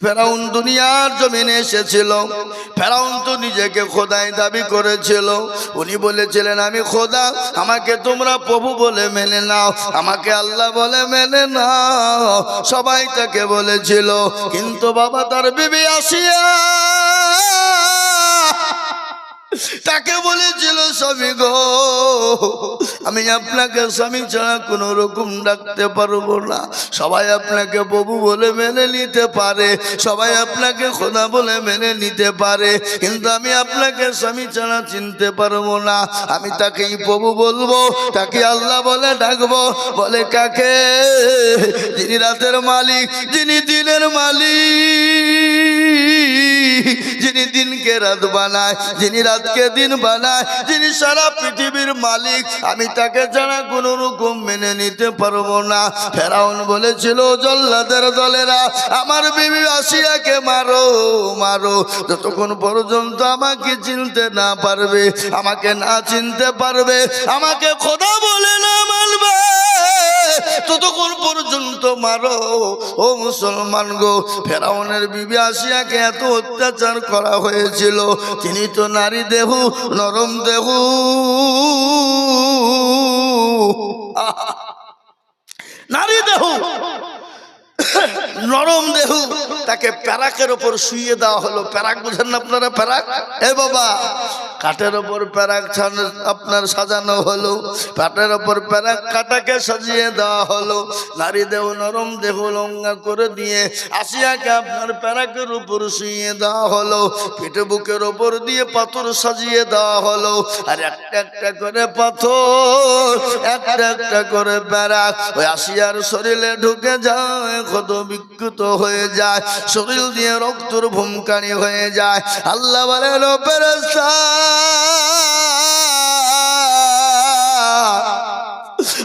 ফেরাউন দুনিয়ার জমিনে এসেছিল। ফেরাউন তো নিজেকে খোদাই দাবি করেছিল। উনি বলেছিলেন আমি খোদা, আমাকে তোমরা প্রভু বলে মেনে নাও, আমাকে আল্লাহ বলে মেনে নাও, সবাই তাকে বলেছিল। কিন্তু বাবা তার বিবি আসিয়া তাকে বলেছিল স্বামী গো, আমি আপনাকে স্বামী ছাড়া কোনো রকম ডাকতে পারবো না। সবাই আপনাকে প্রভু বলে মেনে নিতে পারে, সবাই আপনাকে খোদা বলে মেনে নিতে পারে, কিন্তু আমি আপনাকে স্বামী ছাড়া চিনতে পারবো না। আমি তাকেই প্রভু বলবো, তাকে আল্লাহ বলে ডাকবো। বলে কাকে? যিনি রাতের মালিক, যিনি দিনের মালিক, যিনি দিনকে রাত বানায়, যিনি রাতকে দিন বানায়, যিনি সারা পৃথিবীর মালিক, আমি তাকে ছাড়া কোন রকম মেনে নিতে পারবো না। ফেরাউন বলেছিল জল্লাদের দলেরা আমার বিবি আসিয়াকে মারো মারো, যতক্ষণ পর্যন্ত আমাকে চিনতে না পারবে, আমাকে না চিনতে পারবে, আমাকে খোদা বলে না মানবে, ততক্ষণ পর্যন্ত মারো। ও মুসলমান গো, ফেরাউনের বিবি আসিয়াকে এত অত্যাচার করা হয়েছিল। তিনি তো নারী দেহু, নরম দেহু, নারী দেহু, নরম দেহু, তাকে প্যারাকের ওপর শুইয়ে দেওয়া হলো। প্যারাক বুঝেন না আপনারা? প্যারাক, এ বাবা, কাঠের ওপর প্যারাক আপনার সাজানো হলো, কাঠের ওপর প্যারাক কাটাকে সাজিয়ে দেওয়া হলো। নারী দেহ নরম দেহ লঙ্গা করে দিয়ে আসিয়াকে আপনার প্যারাকের উপর শুইয়ে দেওয়া হলো। পেটে বুকের ওপর দিয়ে পাথর সাজিয়ে দেওয়া হলো, আর একটা একটা করে পাথর, একটা একটা করে প্যারাক ওই আসিয়ার শরীরে ঢুকে যায়, ক্ষত বিক্ষত হয়ে যায়, শরীর দিয়ে রক্তর ভূমকানি হয়ে যায়। আল্লাহ বলেন ও ফেরেশতা,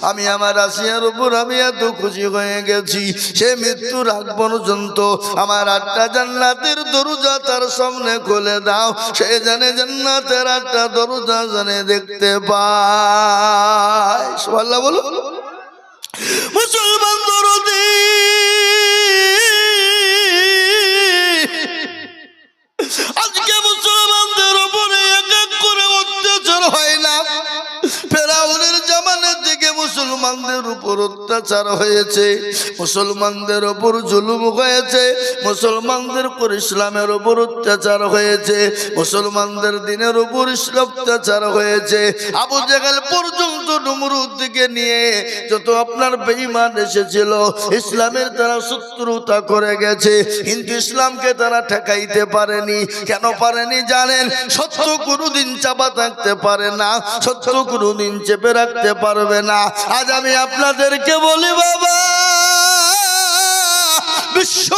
আমি আমার আসিয়ার উপর আমি এত খুশি হয়ে গেছি, সে মৃত্যুর আগ পর্যন্ত আমার 8টা জান্নাতের দরজা তার সামনে খুলে দাও, সে জানে জান্নাতের 8টা দরজা জানে দেখতে পায়। সুবহানাল্লাহ বলো। মুসলমান দরদি, আজকে মুসলমানদের উপরে এক এক করে অত্যাচার হয় না? ফেরাউনের জামানা থেকে মুসলমানদের উপর অত্যাচার হয়েছে, মুসলমানদের উপর জুলুম হয়েছে, মুসলমানদের উপর ইসলামের উপর অত্যাচার হয়েছে, মুসলমানদের দিনের উপর অত্যাচার হয়েছে। আবু জেহেল পর্যন্ত নমরুদ দিকে নিয়ে যত আপনার বেঈমান এসেছিল, ইসলামের তারা শত্রুতা করে গেছে, কিন্তু ইসলামকে তারা ঠেকাইতে পারেনি। কেন পারেনি জানেন? সত্য কোনোদিন চাপা থাকতে পারে না, সত্য কোনোদিন চেপে রাখতে পারবে না। আজ আমি আপনাদেরকে বলি বাবা, বিশ্ব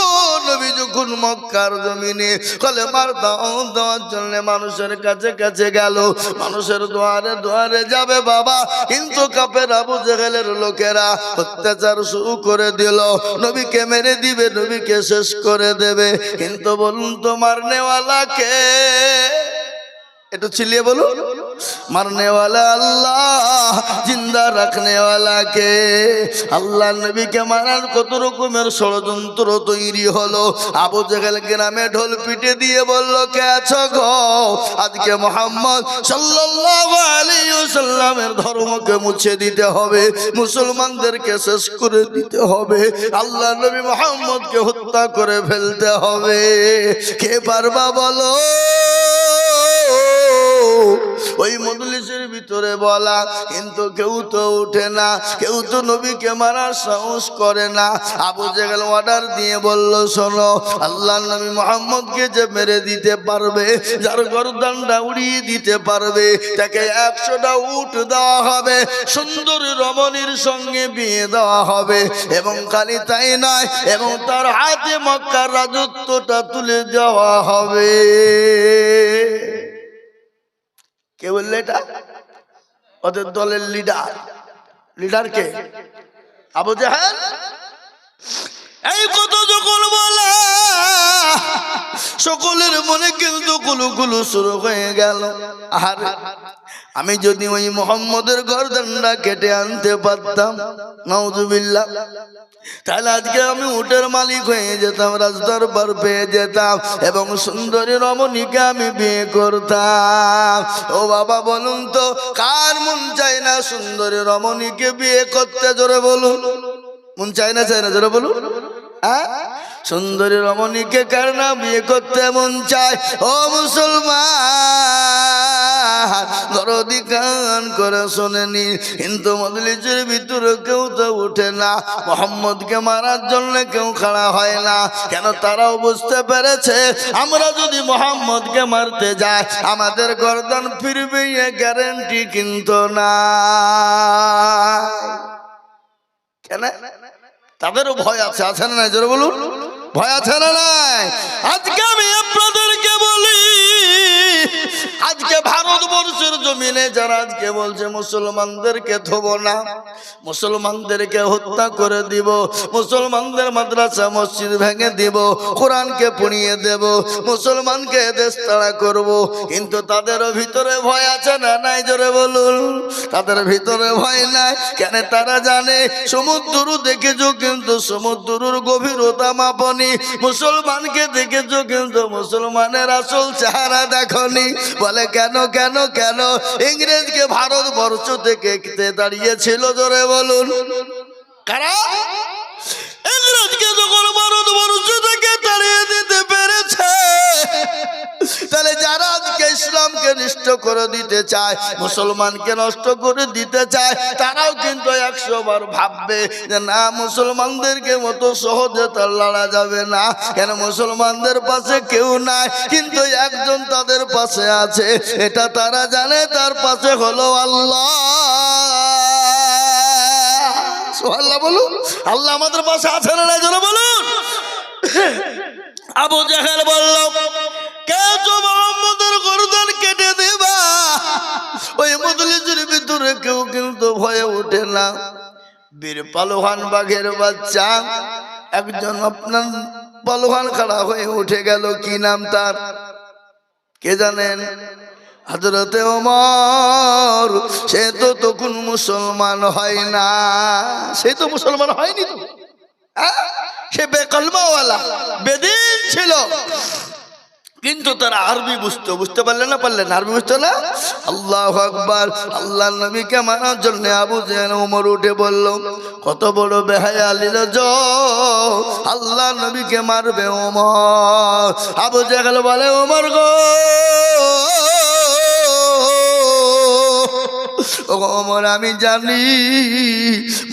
নবী যখন মক্কার জমিনে কলেমার দাওয়াত দেওয়ার জন্য মানুষের কাছে কাছে গেল, মানুষের দুয়ারে দুয়ারে যাবে বাবা, কিন্তু কাফের আবু জেহেলের লোকেরা অত্যাচার শুরু করে দিল, নবীকে মেরে দিবে, নবীকে শেষ করে দেবে। কিন্তু বলুন তো মারনেওয়ালা কে? একটু চিল্লিয়ে বলুন, মারনেওয়ালা আল্লাহ, জিন্দা রাখনেওয়ালা কে? আল্লাহ নবীকে মারার কত রকমের ষড়যন্ত্র তৈরি হলো। আবু জেহেল গ্রামে ঢোল পিটে দিয়ে বলল, কে আছো গো? আজকে মুহাম্মদ সাল্লাল্লাহু আলাইহি ওয়াসাল্লামের ধর্মকে মুছে দিতে হবে, মুসলমানদেরকে শেষ করে দিতে হবে, আল্লাহ নবী মুহাম্মদকে হত্যা করে ফেলতে হবে। কে পারবা বলো? ওই মজলিসের ভিতরে বলা, কিন্তু কেউ তো উঠে না, কেউ তো নবীকে মারার সাহস করে না। আবু জেহেল অর্ডার দিয়ে বলল, শোনো, আল্লাহ নবী মুহাম্মদকে যে মেরে দিতে পারবে, যার গর্দানটা উড়িয়ে দিতে পারবে, তাকে 100টা উট দেওয়া হবে, সুন্দর রমণীর সঙ্গে বিয়ে দেওয়া হবে, এবং খালি তাই নয়, এবং তার হাতে মক্কার রাজত্বটা তুলে দেওয়া হবে। কে বললে এটা? ওদের দলের লিডার। লিডার কে? আবু জেহেল। এই কথা যখন বলা, সকলের মনে কিন্তু কুলুকুলু শুরু হয়ে গেল। আর আমি যদি ওই মুহাম্মদের গর্দানটা কেটে আনতে পারতাম, নাউজুবিল্লাহ, তাহলে আজকে আমি উটের মালিক হয়ে যেতাম, রাজদার পার পেয়ে যেতাম এবং সুন্দরী রমণীকে আমি বিয়ে করতাম। ও বাবা বলুন তো, কার মন চায় না সুন্দরী রমণীকে বিয়ে করতে? জোরে বলুন, মন চায় না? চায় না? জোরে বলুন। সুন্দরী রমণীকে কার না বিয়ে করতে মন চায়? ও মুসলমান, দরদি কান করে শোনেনি, কিন্তু মজলিসের ভিতরে কেউ তো উঠে না, মোহাম্মদকে মারার জন্য কেউ খাড়া হয় না। কেন? তারাও বুঝতে পেরেছে আমরা যদি মোহাম্মদকে মারতে যাই আমাদের গর্দান ফিরবে, এ গ্যারান্টি কিন্তু না। কেন? তাদেরও ভয় আছে, আছে না নাই? জোরে বলুন, ভয় আছে না নাই? আজকে আমি আপনাদেরকে বলি, আজকে ভারতবর্ষের জমিনে যারা আজকে বলছে মুসলমানদেরকে ধোব না, মুসলমানদেরকে হত্যা করে দিব, মুসলমানদের মাদ্রাসা মসজিদ ভেঙে দিব, কোরআনকে পুড়িয়ে দেব, মুসলমানকে দেশ তাড়া করব, কিন্তু তাদেরও ভিতরে ভয় আছে না নাই? জোরে বলুন, তাদের ভিতরে ভয় নাই। কেন? তারা জানে সমুদ্র দেখেছো কিন্তু সমুদ্রের গভীরতা মাপনি, মুসলমানকে দেখেছো কিন্তু মুসলমানের আসল চেহারা দেখনি। বলে কেন কেন কেন? ইংরেজকে ভারতবর্ষ থেকে দাঁড়িয়েছিল, জোরে বলুন, কারা? ইংরেজকে যখন ভারতবর্ষ থেকে তাড়িয়ে দিতে পেরেছে, তাহলে যারা আজকে ইসলামকে নষ্ট করে দিতে চায়, মুসলমানকে নষ্ট করে দিতে চায়, তারাও কিন্তু 100 বার ভাববে যে না, মুসলমানদেরকে মতো সহজে তার লড়া যাবে না। কেন? মুসলমানদের পাশে কেউ নাই, কিন্তু একজন তাদের পাশে আছে, এটা তারা জানে, তার পাশে হলো আল্লাহ। সুবহানাল্লাহ বলুন। আল্লাহ আমাদের পাশে আছে না নাই? জোরে বলুন। আবু জাহেল বলল, কেউ তো মুহাম্মদের গর্দান কেটে দিবা। ওই মজলিসের ভিতরে কেউ কিন্তু ভয়ে ওঠে না। বীর পালোহান বাঘের বাচ্চা একজন আপনার পালোহান খাড়া হয়ে উঠে গেল। কি নাম তার? কে জানেন? হযরতে ওমর। সে তো তখন মুসলমান হয় না, সে তো মুসলমান হয়নি তো, সে বেকলমাওয়ালা বেদিন ছিল, কিন্তু তারা আরবি বুঝতে পারলেন না? পারলেন? আরবি বুঝতো না? আল্লাহু আকবার। আল্লাহ নবীকে মানার জন্য আবু জাহেল ওমর উঠে বলল, কত বড় বেহায়া লিলজ, আল্লাহ নবীকে মারবে ওমর। আবু জাহেল বলে, ওমর গো, ওমর আমি জানি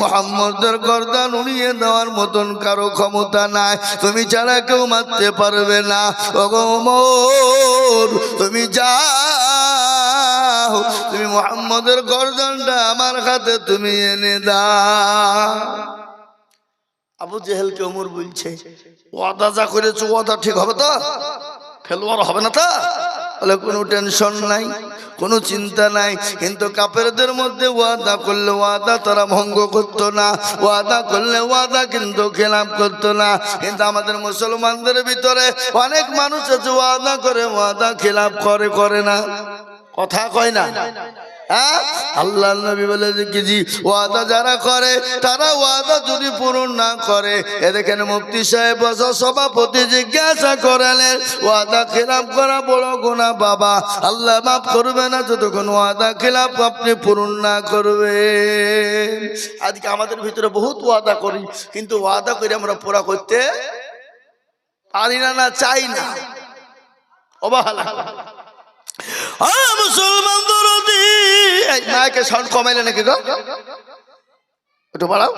মুহাম্মদের গর্দান উড়িয়ে দেওয়ার মতন কারো ক্ষমতা নাই, তুমি ছাড়া কেউ মারতে পারবে না। ওমর তুমি যাও, তুমি মুহাম্মদের গর্দানটা আমার হাতে তুমি এনে দাও। আবু জেহেলকে ওমর বলছে, ওয়াদা যা করেছো ওয়াদা ঠিক হবে তো? ফেলোয়ার হবে না তো? বলে কোনো টেনশন নাই, কোনো চিন্তা নাই। কিন্তু কাফেরদের মধ্যে ওয়াদা করলে ওয়াদা তারা ভঙ্গ করতো না, ওয়াদা করলে ওয়াদা কিন্তু খেলাপ করতো না। কিন্তু আমাদের মুসলমানদের ভিতরে অনেক মানুষ আছে ওয়াদা করে ওয়াদা খেলাপ করে না, কথা কয় না। আল্লাহ নবী বলে দেখেছি, ওয়াদা যারা করে তারা ওয়াদা যদি পূরণ না করে, এ দেখেন মুফতি সাহেব সভাপতি জিজ্ঞাসা করালেন, ওয়াদা খিলাফ করা বড় গুনাহ বাবা, আল্লাহ মাফ করবে না যতক্ষণ ওয়াদা খিলাফ আপনি পূরণ না করবেন। আজকে আমাদের ভিতরে বহুত ওয়াদা করি, কিন্তু ওয়াদা করে আমরা পুরা করতে পারি না, না চাই না, অবহেলা। মুসলমান দরদি, মাকে সাউন্ড কমাইলে নাকি গো? একটু বাড়াও।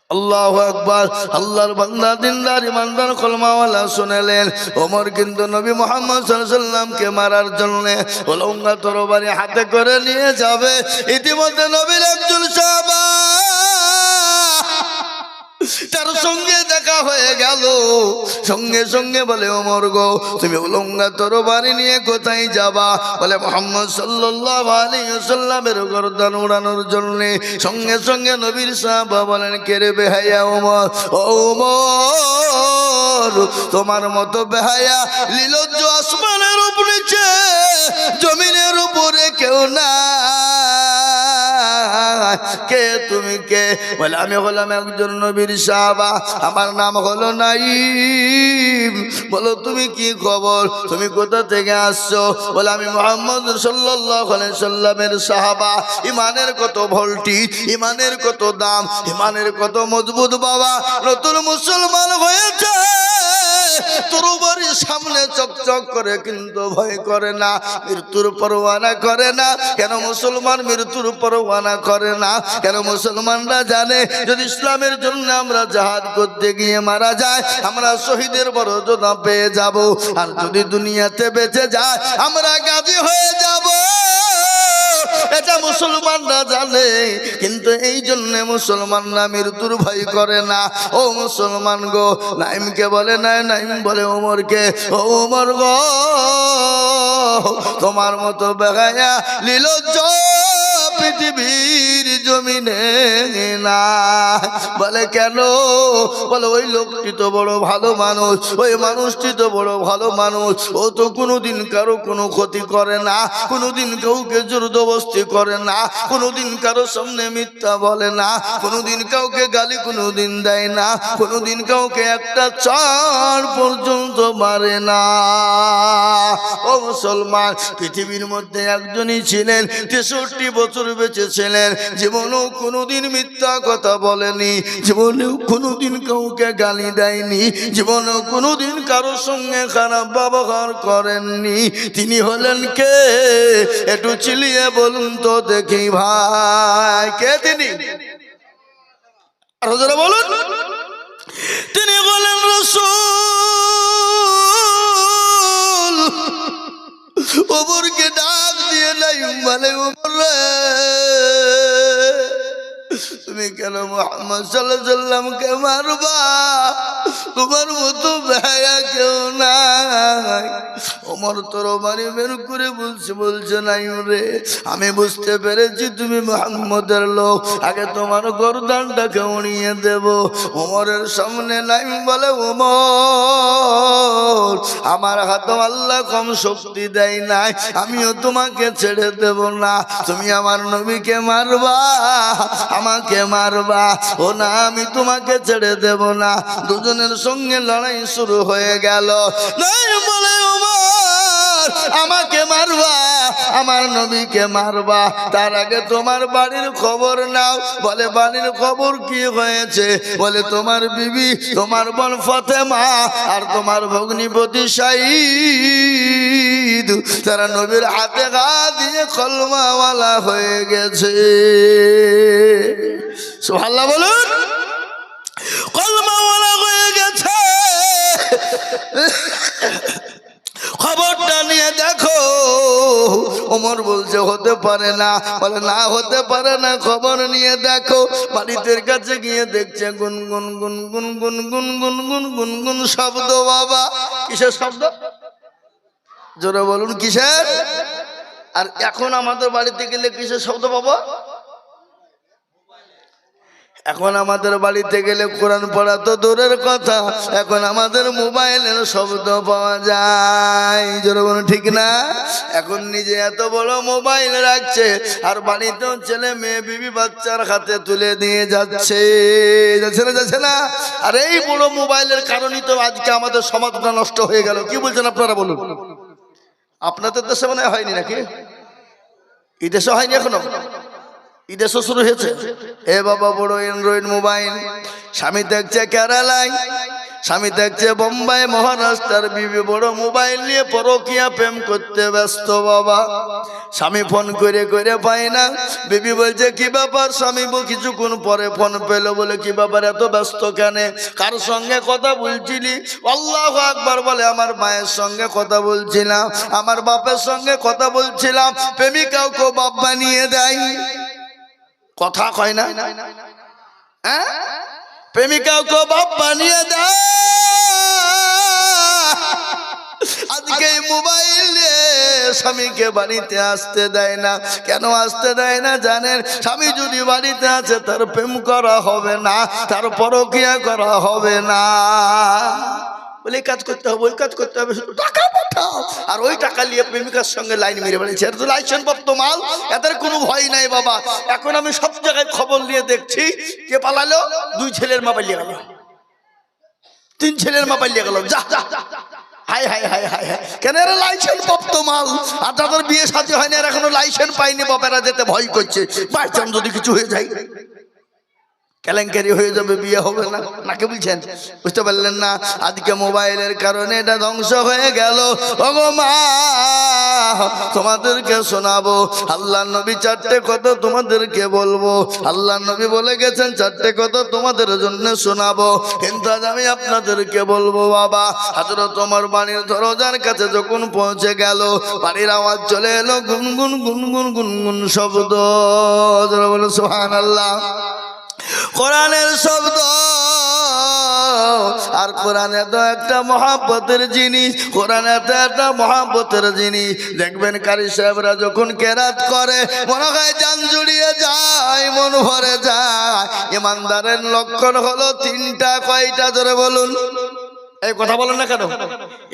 আল্লাহু আকবার। আল্লাহর বান্দা দিনদার ইমানদার কলমাওয়ালা শুনেলেন, ওমর কিন্তু নবী মুহাম্মদ সাল্লাল্লাহু আলাইহি ওয়াসাল্লামকে মারার জন্য উলঙ্গা তরবারি হাতে করে নিয়ে যাবে। ইতিমধ্যে নবীর একজন সাহাবা তার সঙ্গে দেখা হয়ে গেল। সঙ্গে সঙ্গে বলে, ওমর গো, তুমি উলঙ্গা তরবারি নিয়ে কোথায় যাবা? বলে মুহাম্মদ সাল্লাল্লাহু আলাইহি ওয়াসাল্লামের গর্দান উড়ানোর জন্য। সঙ্গে সঙ্গে নবীর সাহাবা বলেন, কে রে বেহায়া ওমর? ও ওমর, তোমার মতো বেহায়া লিলজ্জ আসমানের উপর নিচে জমিনের উপরে কেউ না। কে তুমি কে? বলে আমি হলাম একজন নবীর সাহাবা, আমার নাম হলো নাঈম। বলো তুমি কি খবর, তুমি কোথা থেকে আসছো? বলে আমি মুহাম্মদ সাল্লাল্লাহু আলাইহি সাল্লামের সাহাবা। ইমানের কত ভোল্টেজ, ইমানের কত দাম, ইমানের কত মজবুত বাবা। নতুন মুসলমান হয়েছে, তরবারির সামনে চকচক করে কিন্তু ভয় করে না, মৃত্যুর পরোয়ানা করে না। কেন মুসলমান মৃত্যুর পরোয়ানা করে না? কেন মুসলমানরা জানে যদি ইসলামের জন্য আমরা জিহাদ করতে গিয়ে মারা যায় আমরা শহীদের মর্যাদা পেয়ে যাব, আর যদি দুনিয়াতে বেঁচে যায় আমরা গাজী হয়ে যাব। এটা মুসলমানরা জানে, কিন্তু এই জন্য মুসলমানরা মৃত্যুর ভয় করে না। ও মুসলমান গো, নাইমকে বলে নাই, নাইম বলে ওমরকে, ও ওমর গো, তোমার মতো বেগায়া লীলজ্জ পৃথিবীর জমিনে না। বলে কেন? বলে ওই লোকটি তো বড় ভালো মানুষ, ওই মানুষটি তো বড় ভালো মানুষ, ও তো কোনোদিন কারো কোনো ক্ষতি করে না, কোনোদিন কাউকে জোরদস্তি করে না, কোনোদিন কারো সামনে মিথ্যা বলে না, কোনোদিন কাউকে গালি কোনোদিন দেয় না, কোনোদিন কাউকে একটা চার পর্যন্ত মারে না। ও মুসলমান, পৃথিবীর মধ্যে একজনই ছিলেন 63 বছর বেঁচে ছিলেন, জীবনেও কোনোদিন মিথ্যা কথা বলেনি, জীবনেও কোনোদিন কাউকে গালি দেয়নি, জীবনেও কোনোদিন কারো সঙ্গে খারাপ ব্যবহার করেননি। তিনি হলেন কে? একটু চিলিয়ে বলুন তো দেখি ভাই, কে তিনি? আর যারা বলুন, তিনি হলেন রাসূল। ওমরকে ডাক দিয়ে নাই, মানে ওমর রে, তুমি কেন মুহাম্মদ সাল্লাল্লাহু আলাইহি সাল্লামকে মারবা? তোমার মতো ভাইয়া কেউ নাই। ওমর তরবারি বের করে বলছে নাইম রে, আমি বুঝতে পেরেছি তুমি মুহাম্মদের লোক, আগে তোমার গর্দানটাকে উড়িয়ে দেব। ওমরের সামনে নাইম বলে, ওমর, আমার হাতে আল্লাহ কম শক্তি দেয় নাই, আমিও তোমাকে ছেড়ে দেব না। তুমি আমার নবীকে মারবা, আমাকে মারবা, ও না, আমি তোমাকে ছেড়ে দেব না। দুজনের সঙ্গে লড়াই শুরু হয়ে গেল। নাইম বলে, ওমর, আমাকে মারবা, আমার নবীকে মারবা, তার আগে তোমার বাড়ির খবর নাও। বলে বাড়ির খবর কি হয়েছে? বলে তোমার বিবি, তোমার বোন ফাতেমা আর তোমার ভগ্নিপতি শাহিদ, তারা নবীর হাতে গা দিয়ে কলমাওয়ালা হয়ে গেছে। সুবহানাল্লাহ বলুন, কলমাওয়ালা হয়ে গেছে। খবরটা নিয়ে দেখো। ওমর বলছে হতে পারে না। বলে না, হতে পারে না, খবর নিয়ে দেখো। বাড়িতে কাছে গিয়ে দেখছে গুনগুন গুনগুন গুনগুন গুনগুন গুনগুন শব্দ। বাবা, কিসের শব্দ? জোরে বলুন, কিসের? আর এখন আমাদের বাড়িতে গেলে কিসের শব্দ বাবা? এখন আমাদের বাড়িতে গেলে কোরআন পড়া তো দূরের কথা, এখন আমাদের মোবাইলের শব্দ পাওয়া যায়। জোরে বলুন, ঠিক না? এখন নিজে এত বড় মোবাইল রাখছে, আর বাড়িতেও ছেলে মেয়ে বিবি বাচ্চার হাতে তুলে দিয়ে যাচ্ছে, যাচ্ছে না? আর এই বড় মোবাইলের কারণেই তো আজকে আমাদের সমাজটা নষ্ট হয়ে গেল। কি বলছেন আপনারা বলুন? আপনাদের দেশে মনে হয়নি নাকি? এই দেশে হয়নি এখনো? এই দেশে শুরু হয়েছে। এ বাবা, বড় অ্যান্ড্রয়েড মোবাইল। স্বামী দেখছে কেরালায়, স্বামী দেখছে বোম্বাই, মহারাষ্ট্রের বিবি বড় মোবাইল নিয়ে পরকিয়া প্রেম করতে ব্যস্ত। বাবা, স্বামী ফোন করে করে পায় না। বিবি বলছে কি ব্যাপার? স্বামী কিছুক্ষণ পরে ফোন পেল। বলে কি ব্যাপার, এত ব্যস্ত কেন? কার সঙ্গে কথা বলছিলি? আল্লাহু আকবার। বলে আমার মায়ের সঙ্গে কথা বলছিলাম, আমার বাপের সঙ্গে কথা বলছিলাম। প্রেমিকাকে বাপ বানিয়ে দেয়, কথা কয় না? হ্যাঁ, প্রেমিকাকে বাপ বানিয়ে দেয়। আজকে মোবাইল স্বামীকে বাড়িতে আসতে দেয় না। কেন আসতে দেয় না জানেন? স্বামী যদি বাড়িতে আছে তার প্রেম করা হবে না, তার পরকিয়া করা হবে না। বলে এই কাজ করতে হবে, ওই কাজ করতে হবে, শুধু টাকা পাঠাও। আর ওই টাকা নিয়ে প্রেমিকার সঙ্গে লাইন মেরে বেড়েছে। এটা তো লাইসেন্স প্রাপ্ত মাল, এদের কোনো ভয় নাই বাবা। এখন আমি সব জায়গায় খবর নিয়ে দেখছি, কে পালালো? 2 ছেলের মা পালিয়ে গেল, 3 ছেলের মা পালিয়ে গেল। যা যা, high high high high high, কেন? এরা লাইসেন্স প্রাপ্ত মাল, আর তাদের বিয়ে সাথে হয়নি, এরা এখনো লাইসেন্স পাইনি। বাপেরা যেতে ভয় করছে, বাই চান্স যদি কিছু হয়ে যায়, কেলেঙ্কারি হয়ে যাবে, বিয়ে হবে না। নাকে বলছেন, বুঝতে পারলেন না? আজকে মোবাইলের কারণে এটা ধ্বংস হয়ে গেল। ওগো মা, তোমাদেরকে শোনাবো আল্লাহ নবী 4টে কথা তোমাদেরকে বলবো। আল্লাহ নবী বলে গেছেন 4টে কথা তোমাদের জন্য শোনাবো, কিন্তু আজ আমি আপনাদেরকে বলবো বাবা। হযরত ওমর বাড়ির দরজার কাছে যখন পৌঁছে গেল, বাড়ির আওয়াজ চলে এলো, গুনগুন গুনগুন গুনগুন শব্দ। যারা বলে সুবহানাল্লাহ, কোরআনের শব্দ। আর কোরআনে তো একটা মহাব্বতের জিনিস, কোরআনে তো একটা মহাব্বতের জিনিস। দেখবেন কারি সাহেবরা যখন কেরাত করে, মনে হয় জান জুড়িয়ে যায়, মন ভরে যায়। ইমানদারের লক্ষণ হলো 3টা। কয়টা? জোরে বলুন, এই কথা বলেন না কেন?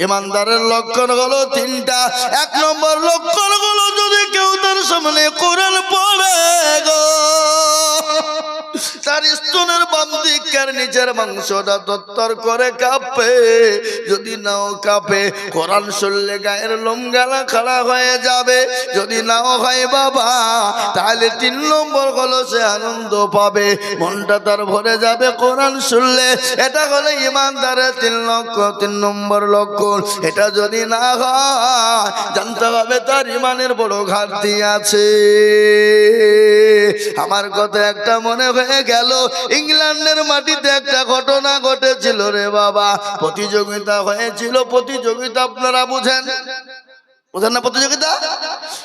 ইমানদারের লক্ষণ হলো 3টা। 1 নম্বর লক্ষণ হলো, যদি কেউ তার সামনে কোরআন পড়ে গো, তার স্তনের বাম দিকের নিচের মাংসটা তত্তর করে কাঁপে। যদি নাও কাঁপে, কোরআন শুনলে গায়ের লোম গালা খাড়া হয়ে যাবে। যদি নাও হয় বাবা, তাহলে 3 নম্বর হলো, সে আনন্দ পাবে, মনটা তার ভরে যাবে কোরআন শুনলে। এটা হলো ইমানদারের 3 নম্বর লক্ষণ। এটা যদি না হয়, জানতে হবে তার ইমানের বড় ঘাটতি আছে। আমার কথা একটা মনে হয়ে গেল, ইংল্যান্ডের মাটিতে একটা ঘটনা ঘটেছিল রে বাবা। প্রতিযোগিতা হয়েছিল, প্রতিযোগিতা আপনারা বুঝেন, বুঝেন না প্রতিযোগিতা?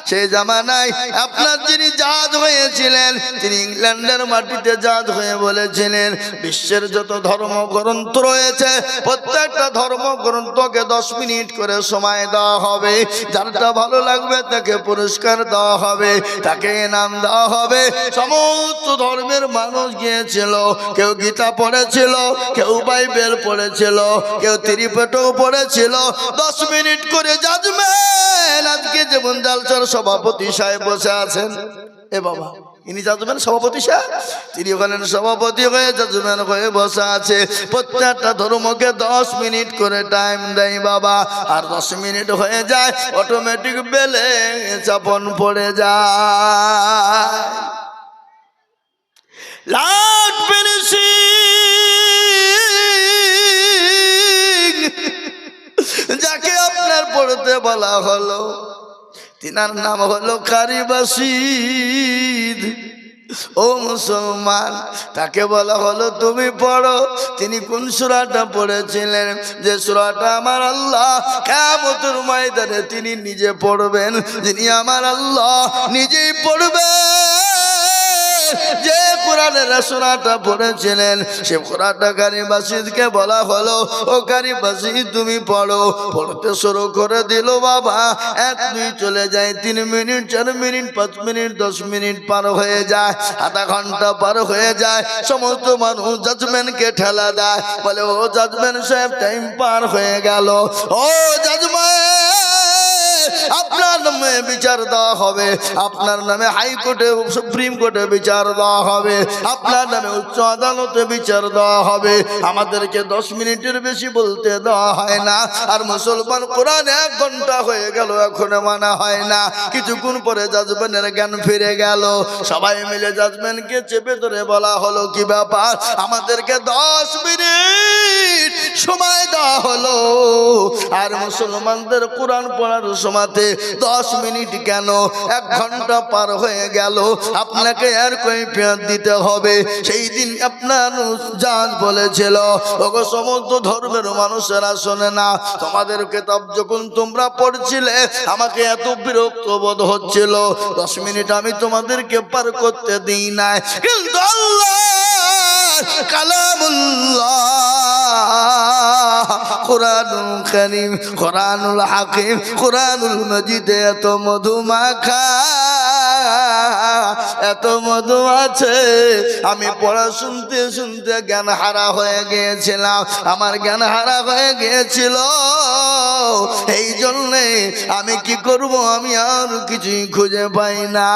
সেই জামানায় আপনার যিনি জাজ হয়েছিলেন, তিনি ইংল্যান্ডের মাটিতে জাজ হয়ে বলেছিলেন, বিশ্বের যত ধর্মগ্রন্থ রয়েছে, প্রত্যেকটা ধর্মগ্রন্থকে 10 মিনিট করে সময় দেওয়া হবে। যারটা ভালো লাগবে তাকে পুরস্কার দেওয়া হবে, তাকে ইনাম দেওয়া হবে। সমস্ত ধর্মের মানুষ গিয়েছিল, কেউ গীতা পড়েছিল, কেউ বাইবেল পড়েছিল, কেউ ত্রিপিটক পড়েছিল। 10 মিনিট করে জাজমেন্ট। আজকে যেমন জালসার সভাপতি সাহেব বসে আছেন, এ বাবা, ইনি জাজমেন্ট সভাপতি সাহেব, তিনি ওখানে সভাপতি হয়ে জাজমেন্ট হয়ে বসে আছে। প্রত্যেকটা ধর্মকে 10 মিনিট করে টাইম দেয় বাবা। আর 10 মিনিট হয়ে যায়, অটোমেটিক বেলে চাপন পড়ে যায়। লাট পেরেছি যাকে আপনার পড়তে বলা হলো, তিনার নাম হলো কারি বাসিদ। ও মুসলমান, তাকে বলা হলো তুমি পড়ো। তিনি কোন সূরাটা পড়েছিলেন? যে সূরাটা আমার আল্লাহ কিয়ামতের ময়দানে তিনি নিজে পড়বেন, যিনি আমার আল্লাহ নিজেই পড়বেন। যে কোরআনের সূরাটা পড়েছিলেন, সে কোরআনটা কারি বাসিদকে বলা হলো, ও কারি বাসিদ তুমি পড়ো। পড়তে শুরু করে দিল বাবা। 1 2 চলে যায়, 3 মিনিট, 4 মিনিট, 5 মিনিট, 10 মিনিট পার হয়ে যায়, আধা ঘন্টা পার হয়ে যায়। সমস্ত মানুষ জাজমেন্টকে ঠেলা দেয়, বলে ও জাজমেন্ট সাহেব, টাইম পার হয়ে গেল। ও জাজমেন্ট, আপনার নামে বিচার দেওয়া হবে, আপনার নামে হাইকোর্টে, সুপ্রিম কোর্টে বিচার দেওয়া হবে, আপনার নামে উচ্চ আদালতে বিচার দেওয়া হবে। আমাদেরকে 10 মিনিটের বেশি বলতে দেওয়া হয় না। আর মুসলমান কোরআন 1 ঘন্টা হয়ে গেল, এখনো মানা হয় না। কিছুক্ষণ পরে জাজমেন্টের জ্ঞান ফিরে গেল। সবাই মিলে জাজমেন্টকে চেপে ধরে বলা হলো, কি ব্যাপার, আমাদেরকে 10 মিনিট সময় দেওয়া হলো, আর মুসলমানদের কোরআন পড়ার সময়তে 10 মিনিট কেন, 1 ঘন্টা পার হয়ে গেল। আপনাকে আর কৈফিয়ত দিতে হবে। সেই দিন আপনার জাজ বলেছিল, ওগো সমস্ত ধর্মের মানুষেরা শোনে না, তোমাদের কিতাব যখন তোমরা পড়ছিলে, আমাকে এত বিরক্ত বোধ হচ্ছিল, 10 মিনিট আমি তোমাদেরকে পার করতে দিই না। কিন্তু আল্লাহ কালামুল্লাহ, কোরআনুল কারীম, কোরআনুল হাকিম, কোরআনুল মজিদ এত মধুমাখা, এত মধু আছে। আমি পড়া শুনতে শুনতে জ্ঞান হারা হয়ে গিয়েছিলাম, আমার জ্ঞান হারা হয়ে গিয়েছিল। এই জন্যে আমি কি করব, আমি আর কিছুই খুঁজে পাই না।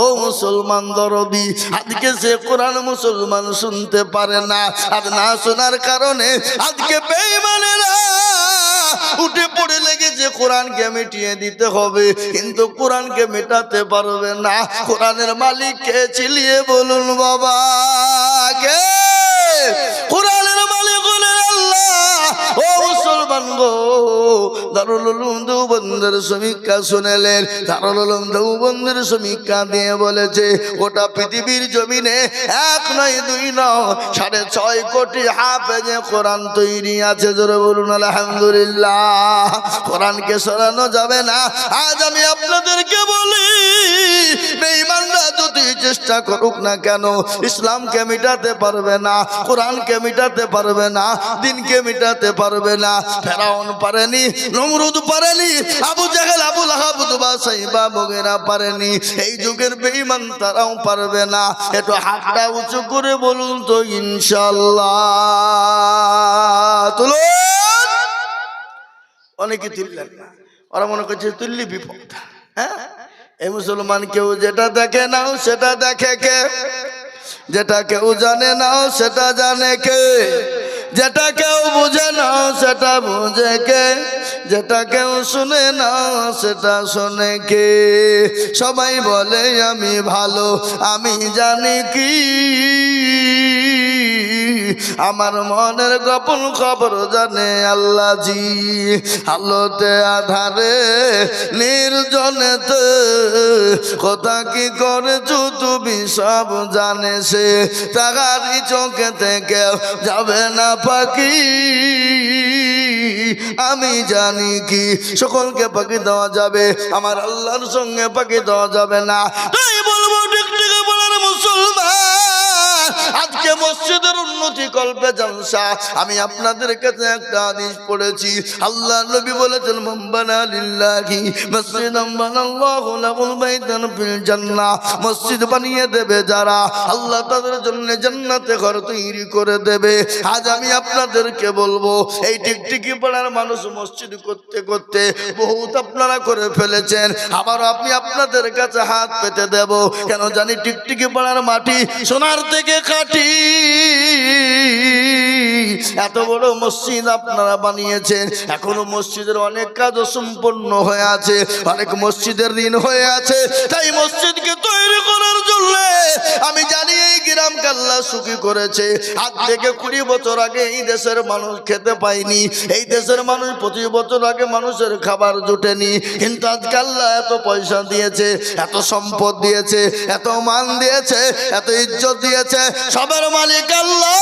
ও মুসলমান দরদি, আজকে সে কোরআন মুসলমান শুনতে পারে না, আর না শোনার কারণে আজকে বেঈমানেরা উঠে পড়ে লেগেছে কোরআনকে মিটিয়ে দিতে হবে, কিন্তু কোরআনকে মেটাতে পারবে না। কোরআনের মালিককে চিলিয়ে বলুন বাবা কে? কোরআনের মালিক হলেন আল্লাহ। ও মুসলমান গো, দারুল উলুম দেওবন্দের সমীক্ষা শুনেলেন। দারুল উলুম দেওবন্দের সমীক্ষা দিয়ে বলেছে গোটা পৃথিবীর জমিনে 1 নয় 2 নয় 6.5 কোটি হাফেজে কোরআন তৈরি আছে। জোরে বলুন আলহামদুলিল্লাহ। কোরআনকে সরানো যাবে না। আজ আমি আপনাদেরকে বলি, বেঈমানরা যতই চেষ্টা করুক না কেন, ইসলামকে মিটাতে পারবে না, কোরআনকে মিটাতে পারবে না, দিনকে মিটাতে পারবে না। ফেরাউন পারেনি, নমরুদ পারেনি, আবু জাহেল, আবু লাহাব, উতবা, সাইবা, মুগীরা পারেনি। এই যুগের বেঈমান তারাও পারবে না। একটু হাতটা উঁচু করে বলুন তো ইনশাআল্লাহ। তুলুন। অনেকে তুললেন না, ওরা মনে করছে তুললি বিপদ। হ্যাঁ, এই মুসলমান কেউ যেটা দেখে নাও সেটা দেখে কে? যেটা কেউ জানে নাও সেটা জানে কে? যেটা কেউ বুঝে নাও সেটা বুঝে কে? যেটা কেউ শুনে নাও সেটা শোনে কে? সবাই বলে আমি ভালো, আমি জানি কি আমার মনের গোপন খবর জানে আল্লাহ জি। আলোতে আধারে নির্জনেতে কথা কি করেছো তুমি সব জানে সে। তাহারি চোখে থেকে যাবে না পাখি, আমি জানি কি সকলকে পাখি দেওয়া যাবে, আমার আল্লাহর সঙ্গে পাখি দেওয়া যাবে না। তাই বলবো টিকটিকে বলার মুসলমান, আজকে মসজিদের উন্নতি কল্পে জলসা। আমি আপনাদের কাছে একটা হাদিস পড়েছি। আল্লাহ নবী বলেছেন, মান বানা লিল্লাহি মসজিদান বানাল্লাহু লাহুল বাইতান ফিল জান্নাহ। মসজিদ বানিয়ে দেবে যারা, আল্লাহ তাদের জন্য জান্নাতে ঘর তৈরি করে দেবে। আজ আমি আপনাদেরকে বলবো, এই টিকটিকি পাড়ার মানুষ মসজিদ করতে করতে বহুত আপনারা করে ফেলেছেন। আবার আমি আপনাদের কাছে হাত পেতে দেব, কেন জানি টিকটিকি পাড়ার মাটি সোনার থেকে কাটি। এত বড় মসজিদ আপনারা বানিয়েছেন, এখনো মসজিদের অনেক কাজ সম্পন্ন হয়ে আছে, অনেক মসজিদের ঋণ হয়ে আছে। তাই মসজিদকে তৈরি করার জন্য আমি জানি এই গ্রামকে আল্লাহ সুখী করেছে। আজ থেকে 20 বছর আগে এই দেশের মানুষ খেতে পায়নি, এই দেশের মানুষ 25 বছর আগে মানুষের খাবার জুটেনি, কিন্তু আজকে আল্লাহ এত পয়সা দিয়েছে, এত সম্পদ দিয়েছে, এত মান দিয়েছে, এত ইজ্জত দিয়েছে। সবার মালিক আল্লাহ।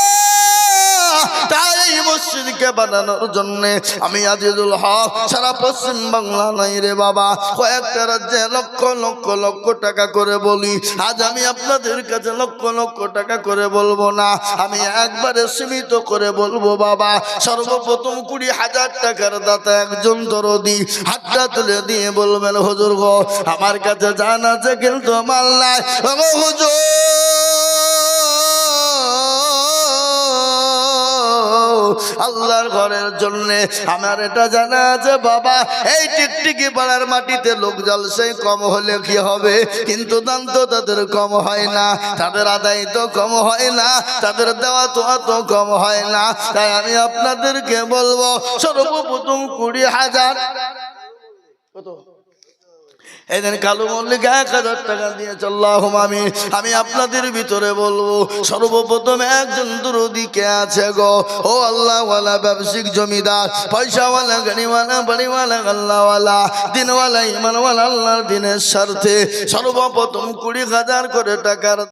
তাই এই মসজিদকে বানানোর জন্য আমি আজিজুল হক সারা পশ্চিম বাংলা নাই রে বাবা, কয়েকটা রাজ্যে লক্ষ লক্ষ লক্ষ টাকা করে বলি। আজ আমি আপনাদের কাছে লক্ষ লক্ষ টাকা করে বলবো না, আমি একবারে সীমিত করে বলবো বাবা। সর্বপ্রথম 20,000 টাকার দাতা একজন দরদি হাতটা তুলে দিয়ে বলবেন, হুজুর গো আমার কাছে জান আছে কিন্তু মাল নাই। হুজুর আল্লাহর ঘরের জন্য আমার এটা জানা আছে বাবা, এই টিকটিকি পাড়ার মাটিতে লোক জলসে কম হলে কি হবে, কিন্তু দান তো তাদের কম হয় না, তাদের আদায় তো কম হয় না, তাদের দেওয়া তো অত কম হয় না। তাই আমি আপনাদেরকে বলবো, সর্বপ্রথম 20,000 কত এদিন কালু মল্লিক 1,000 টাকা দিয়েছে। আল্লাহুম্মা আমিন। আমি আপনাদের ভিতরে বলবো, সর্বপ্রথম একজন দরদি কে আছে গো? ও আল্লাহওয়ালা, ব্যবসায়িক জমিদার, পয়সাওয়ালা, গাড়িওয়ালা, বাড়িওয়ালা, আল্লাহওয়ালা, দিনওয়ালা, ইমানওয়ালা, আল্লাহর দিনের স্বার্থে সর্বপ্রথম 20,000 করে টাকার